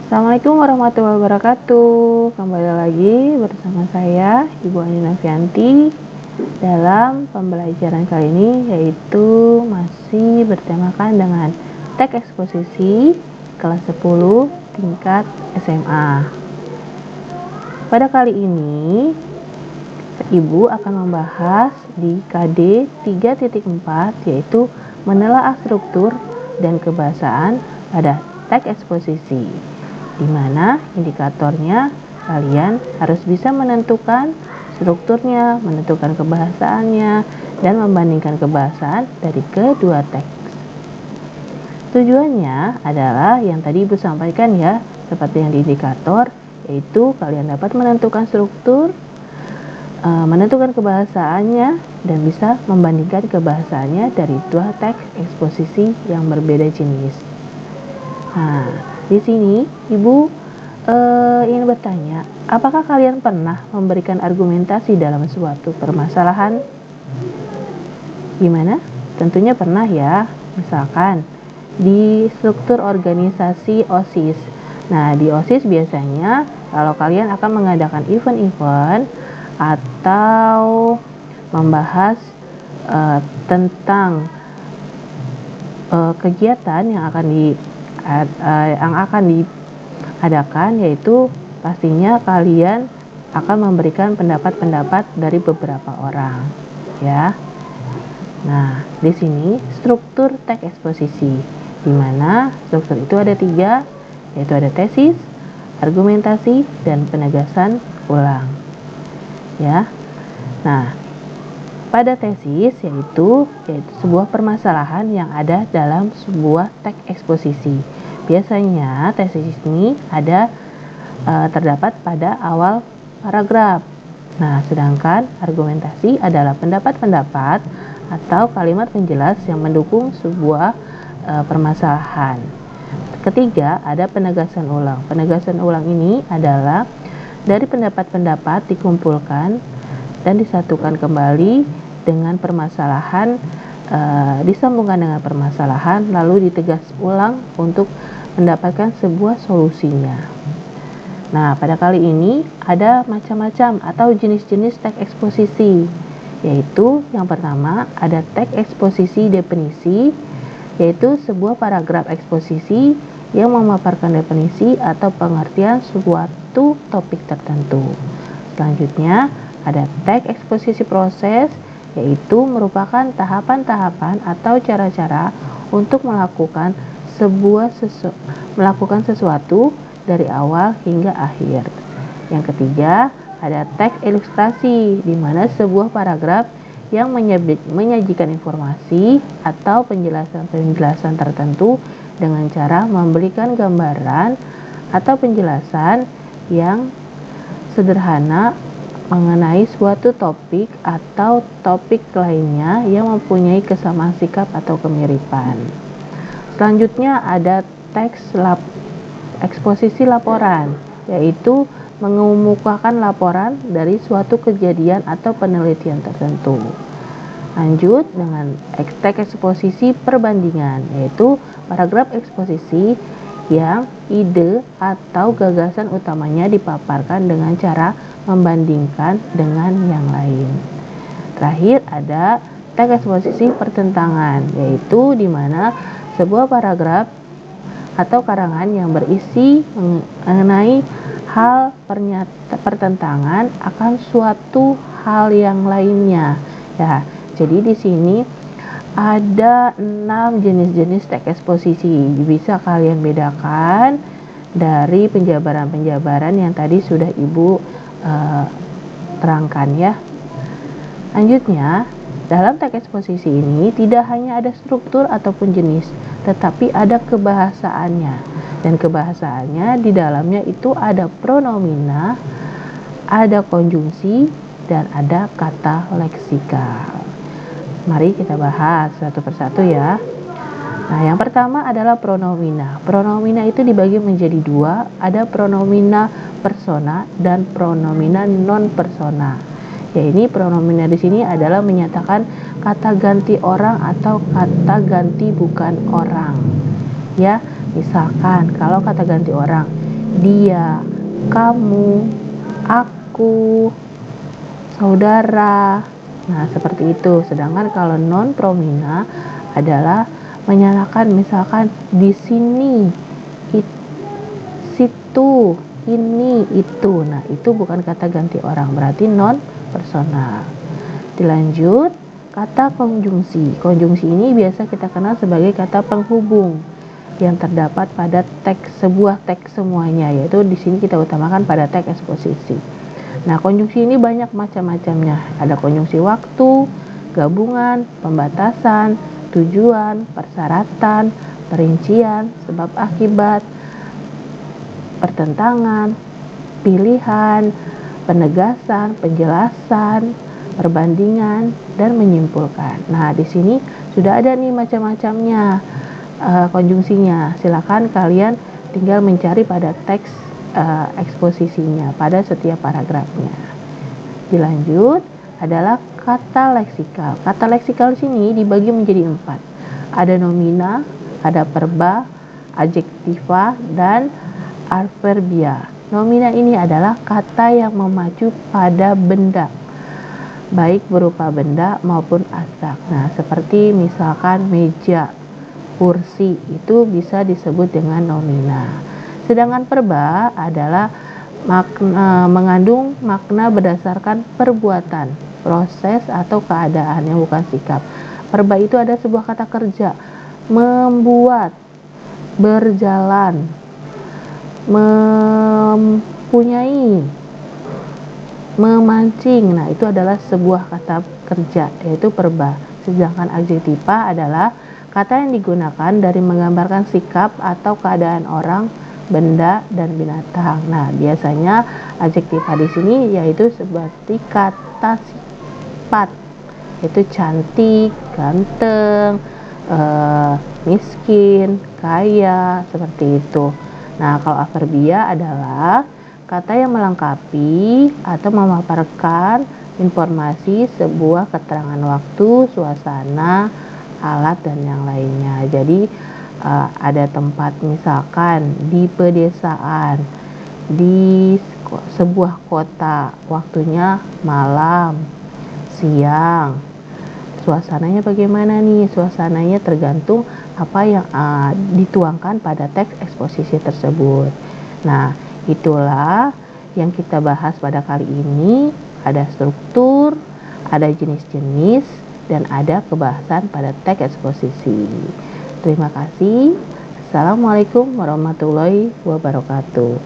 Assalamualaikum warahmatullahi wabarakatuh. Kembali lagi bersama saya Ibu Ani Nafianti dalam pembelajaran kali ini, yaitu masih bertemakan dengan teks eksposisi kelas 10 tingkat SMA. Pada kali ini Ibu akan membahas di KD 3.4, yaitu menelaah struktur dan kebahasaan pada teks eksposisi, di mana indikatornya kalian harus bisa menentukan strukturnya, menentukan kebahasaannya, dan membandingkan kebahasaan dari kedua teks. Tujuannya adalah yang tadi Ibu sampaikan ya, seperti yang di indikator, yaitu kalian dapat menentukan struktur, menentukan kebahasaannya, dan bisa membandingkan kebahasaannya dari dua teks eksposisi yang berbeda jenis. Nah, di sini Ibu ingin bertanya, apakah kalian pernah memberikan argumentasi dalam suatu permasalahan? Gimana? Tentunya pernah ya. Misalkan di struktur organisasi OSIS. Nah, di OSIS biasanya kalau kalian akan mengadakan event-event atau membahas tentang kegiatan yang akan diadakan, yaitu pastinya kalian akan memberikan pendapat-pendapat dari beberapa orang, ya. Nah, di sini struktur teks eksposisi, di mana struktur itu ada 3, yaitu ada tesis, argumentasi, dan penegasan ulang. Ya. Nah, pada tesis yaitu sebuah permasalahan yang ada dalam sebuah teks eksposisi. Biasanya tesis ini ada terdapat pada awal paragraf. Nah, sedangkan argumentasi adalah pendapat-pendapat atau kalimat penjelas yang mendukung sebuah permasalahan. Ketiga, ada penegasan ulang. Penegasan ulang ini adalah dari pendapat-pendapat dikumpulkan dan disatukan kembali dengan permasalahan, disambungkan dengan permasalahan, lalu ditegas ulang untuk mendapatkan sebuah solusinya. Nah, pada kali ini ada macam-macam atau jenis-jenis teks eksposisi, yaitu yang pertama ada teks eksposisi definisi, yaitu sebuah paragraf eksposisi yang memaparkan definisi atau pengertian suatu topik tertentu. Selanjutnya ada teks eksposisi proses, yaitu merupakan tahapan-tahapan atau cara-cara untuk melakukan sesuatu dari awal hingga akhir. Yang ketiga, ada teks ilustrasi, di mana sebuah paragraf yang menyajikan informasi atau penjelasan-penjelasan tertentu dengan cara memberikan gambaran atau penjelasan yang sederhana mengenai suatu topik atau topik lainnya yang mempunyai kesamaan sikap atau kemiripan. Selanjutnya ada teks eksposisi laporan, yaitu mengemukakan laporan dari suatu kejadian atau penelitian tertentu. Lanjut dengan teks eksposisi perbandingan, yaitu paragraf eksposisi yang ide atau gagasan utamanya dipaparkan dengan cara membandingkan dengan yang lain. Terakhir ada teks eksposisi pertentangan, yaitu di mana sebuah paragraf atau karangan yang berisi mengenai hal pertentangan akan suatu hal yang lainnya. Ya, jadi di sini ada 6 jenis-jenis teks eksposisi. Bisa kalian bedakan dari penjabaran-penjabaran yang tadi sudah Ibu terangkan ya. Lanjutnya, dalam teks eksposisi ini tidak hanya ada struktur ataupun jenis, tetapi ada kebahasaannya. Dan kebahasaannya di dalamnya itu ada pronomina, ada konjungsi, dan ada kata leksikal. Mari kita bahas satu persatu ya. Nah, yang pertama adalah pronomina. Pronomina itu dibagi menjadi 2, ada pronomina persona dan pronomina non persona. Ya, ini pronomina di sini adalah menyatakan kata ganti orang atau kata ganti bukan orang. Ya, misalkan kalau kata ganti orang, dia, kamu, aku, saudara. Nah, seperti itu. Sedangkan kalau non promina adalah menyatakan misalkan di sini, situ, ini, itu. Nah, itu bukan kata ganti orang, berarti non personal. Dilanjut, kata konjungsi. Konjungsi ini biasa kita kenal sebagai kata penghubung yang terdapat pada sebuah teks semuanya, yaitu di sini kita utamakan pada teks eksposisi. Nah, konjungsi ini banyak macam-macamnya. Ada konjungsi waktu, gabungan, pembatasan, tujuan, persyaratan, perincian, sebab akibat, pertentangan, pilihan, penegasan, penjelasan, perbandingan, dan menyimpulkan. Nah, di sini sudah ada nih macam-macamnya konjungsinya. Silakan kalian tinggal mencari pada teks eksposisinya pada setiap paragrafnya. Dilanjut adalah kata leksikal. Kata leksikal sini dibagi menjadi 4. Ada nomina, ada perba, adjektiva, dan adverbia. Nomina ini adalah kata yang memacu pada benda, baik berupa benda maupun abstrak. Nah, seperti misalkan meja, kursi, itu bisa disebut dengan nomina. Sedangkan perba adalah mengandung makna berdasarkan perbuatan, proses, atau keadaan yang bukan sikap. Perba itu ada sebuah kata kerja, membuat, berjalan, mempunyai, memancing. Nah, itu adalah sebuah kata kerja, yaitu perba. Sedangkan adjektiva adalah kata yang digunakan dari menggambarkan sikap atau keadaan orang, benda, dan binatang. Nah, biasanya adjektiva di sini yaitu seperti kata sifat, yaitu cantik, ganteng, miskin, kaya, seperti itu. Nah, kalau adverbia adalah kata yang melengkapi atau memaparkan informasi sebuah keterangan waktu, suasana, alat, dan yang lainnya. Jadi ada tempat misalkan di pedesaan, di sebuah kota, waktunya malam, siang. Suasananya bagaimana nih? Suasananya tergantung apa yang dituangkan pada teks eksposisi tersebut. Nah, itulah yang kita bahas pada kali ini. Ada struktur, ada jenis-jenis, dan ada kebahasan pada teks eksposisi. Terima kasih. Assalamualaikum warahmatullahi wabarakatuh.